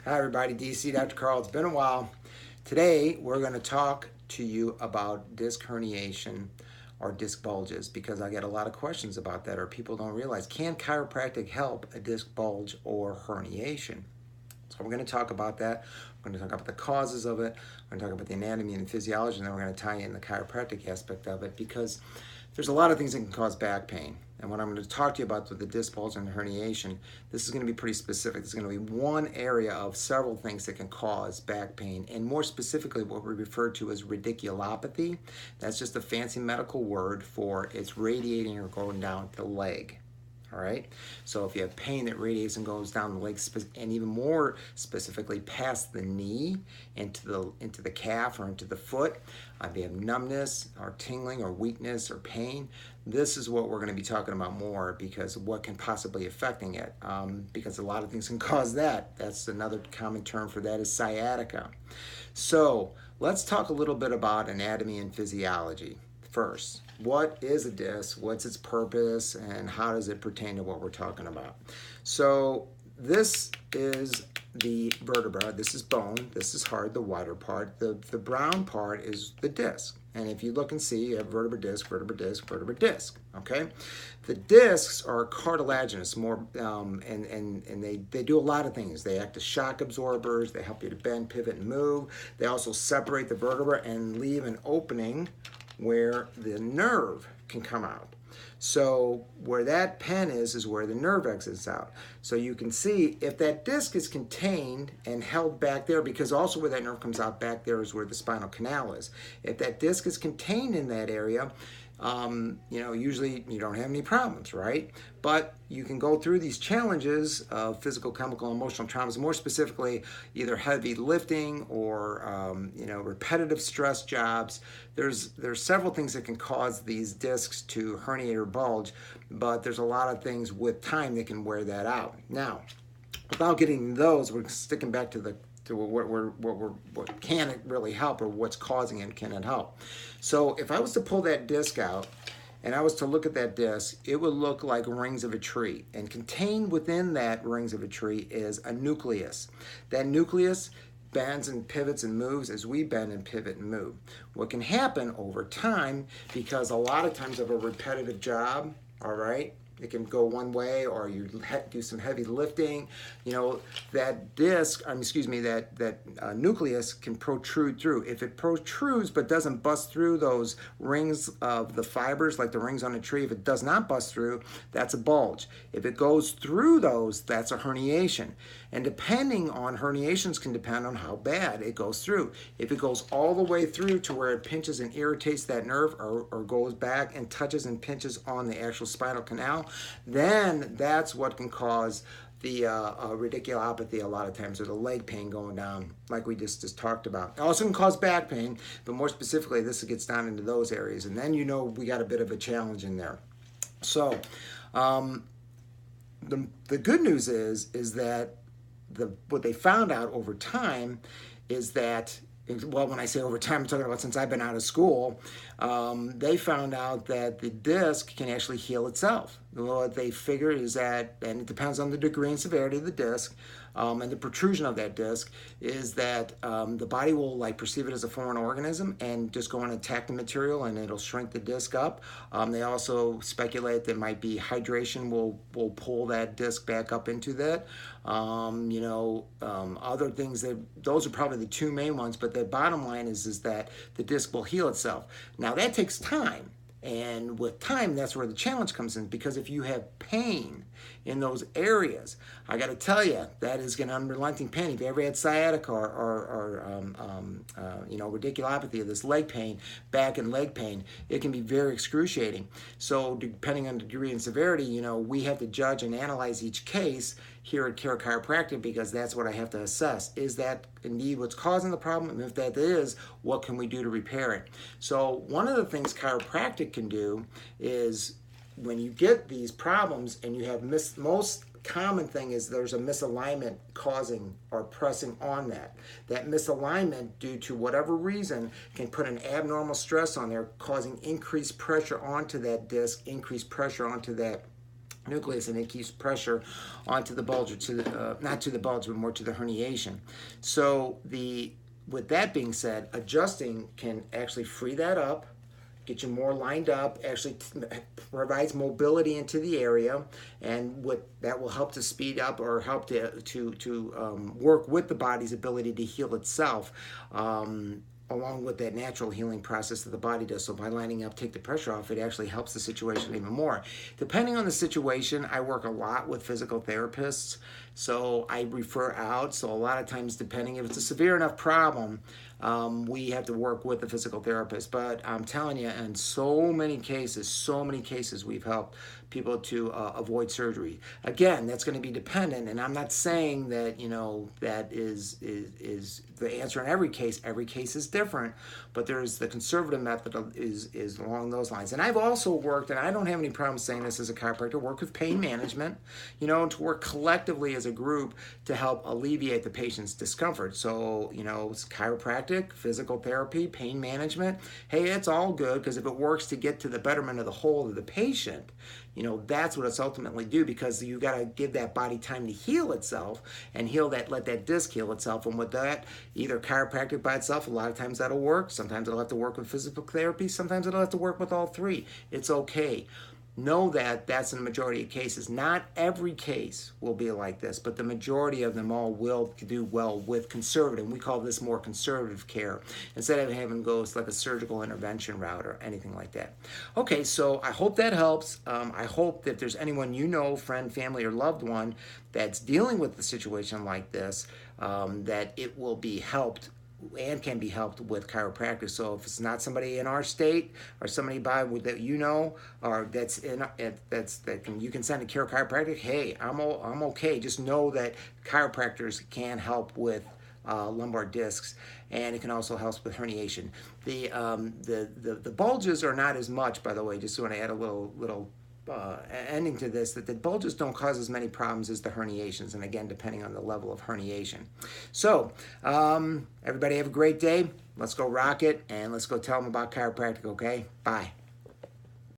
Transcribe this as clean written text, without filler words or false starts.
Hi everybody, DC Dr. Carl. It's been a while. Today we're going to talk to you about disc herniation or disc bulges because I get a lot of questions about that, or people don't realize, can chiropractic help a disc bulge or herniation? So we're going to talk about that. We're going to talk about the causes of it. We're going to talk about the anatomy and the physiology, and then we're going to tie in the chiropractic aspect of it because there's a lot of things that can cause back pain. And what I'm going to talk to you about with the disc bulge and the herniation, this is going to be pretty specific. This is going to be one area of several things that can cause back pain, and more specifically what we refer to as radiculopathy. That's just a fancy medical word for it's radiating or going down the leg. All right, so if you have pain that radiates and goes down the leg, and even more specifically past the knee into the calf or into the foot, if you have numbness or tingling or weakness or pain, this is what we're going to be talking about more, because what can possibly affecting it, because a lot of things can cause that. That's another common term for that is sciatica. So let's talk a little bit about anatomy and physiology first. What is a disc? What's its purpose? And how does it pertain to what we're talking about? So this is the vertebra. This is bone. This is hard, the wider part. The brown part is the disc. And if you look and see, you have vertebra disc, vertebra disc, vertebra disc. Okay? The discs are cartilaginous, more, and they do a lot of things. They act as shock absorbers. They help you to bend, pivot, and move. They also separate the vertebra and leave an opening where the nerve can come out. So where that pen is where the nerve exits out. So you can see if that disc is contained and held back there, because also where that nerve comes out back there is where the spinal canal is. If that disc is contained in that area, usually you don't have any problems, right? But you can go through these challenges of physical, chemical, emotional traumas, more specifically, either heavy lifting or, repetitive stress jobs. There's several things that can cause these discs to herniate or bulge, but there's a lot of things with time that can wear that out. Now, without getting into those, we're sticking back to what can it really help, or what's causing it, can it help? So if I was to pull that disc out and I was to look at that disc, it would look like rings of a tree, and contained within that rings of a tree is a nucleus. That nucleus bends and pivots and moves as we bend and pivot and move. What can happen over time, because a lot of times of a repetitive job, all right, it can go one way, or you do some heavy lifting. That disc, that nucleus can protrude through. If it protrudes but doesn't bust through those rings of the fibers, like the rings on a tree, if it does not bust through, that's a bulge. If it goes through those, that's a herniation. And depending on, herniations can depend on how bad it goes through. If it goes all the way through to where it pinches and irritates that nerve, or goes back and touches and pinches on the actual spinal canal, then that's what can cause the radiculopathy a lot of times, or the leg pain going down, like we just talked about. It also can cause back pain, but more specifically, this gets down into those areas, and then we got a bit of a challenge in there. So the good news is that what they found out over time is that, well, when I say over time, I'm talking about since I've been out of school, they found out that the disc can actually heal itself. What they figure is that, and it depends on the degree and severity of the disc, and the protrusion of that disc, is that the body will perceive it as a foreign organism and just go and attack the material, and it'll shrink the disc up. They also speculate that might be hydration will pull that disc back up into that. Other things, those are probably the two main ones, but the bottom line is that the disc will heal itself. Now that takes time. And with time, that's where the challenge comes in, because if you have pain in those areas, I got to tell you, that is an unrelenting pain. If you ever had sciatica or radiculopathy, or this leg pain, back and leg pain, it can be very excruciating. So depending on the degree and severity, we have to judge and analyze each case here at Chiropractic, because that's what I have to assess. Is that indeed what's causing the problem? And if that is, what can we do to repair it? So one of the things chiropractic can do is, when you get these problems and you have most common thing is there's a misalignment causing or pressing on that. That misalignment, due to whatever reason, can put an abnormal stress on there, causing increased pressure onto that disc, increased pressure onto that nucleus, and it keeps pressure onto the bulge, or to the not to the bulge, but more to the herniation. So with that being said, adjusting can actually free that up, get you more lined up, actually provides mobility into the area, and what that will help to speed up or help to work with the body's ability to heal itself. Along with that natural healing process that the body does. So by lining up, take the pressure off, it actually helps the situation even more. Depending on the situation, I work a lot with physical therapists, so I refer out. So a lot of times, depending if it's a severe enough problem, we have to work with the physical therapist. But I'm telling you, in so many cases, we've helped people to avoid surgery. Again, that's going to be dependent, and I'm not saying that that is the answer in every case. Every case is different, but there's the conservative method is along those lines. And I've also worked, and I don't have any problem saying this as a chiropractor, work with pain management, to work collectively as a group to help alleviate the patient's discomfort. So, it's chiropractic, physical therapy, pain management. Hey, it's all good, because if it works to get to the betterment of the whole of the patient, that's what it's ultimately do, because you got to give that body time to heal itself and let that disc heal itself. And with that, either chiropractic by itself, a lot of times that'll work. Sometimes it'll have to work with physical therapy. Sometimes it'll have to work with all three. It's okay. Know that that's in the majority of cases. Not every case will be like this, but the majority of them all will do well with conservative. We call this more conservative care, instead of having goes like a surgical intervention route or anything like that. Okay, so I hope that helps. I hope that there's anyone friend, family, or loved one that's dealing with a situation like this, that it will be helped and can be helped with chiropractic. So if it's not somebody in our state or somebody that or you can send a chiropractic. Hey, I'm okay. Just know that chiropractors can help with lumbar discs, and it can also help with herniation. The bulges are not as much, by the way. Just want to add a little ending to this, that the bulges don't cause as many problems as the herniations, and again, depending on the level of herniation. So everybody have a great day. Let's go rock it, and let's go tell them about chiropractic. Okay, bye.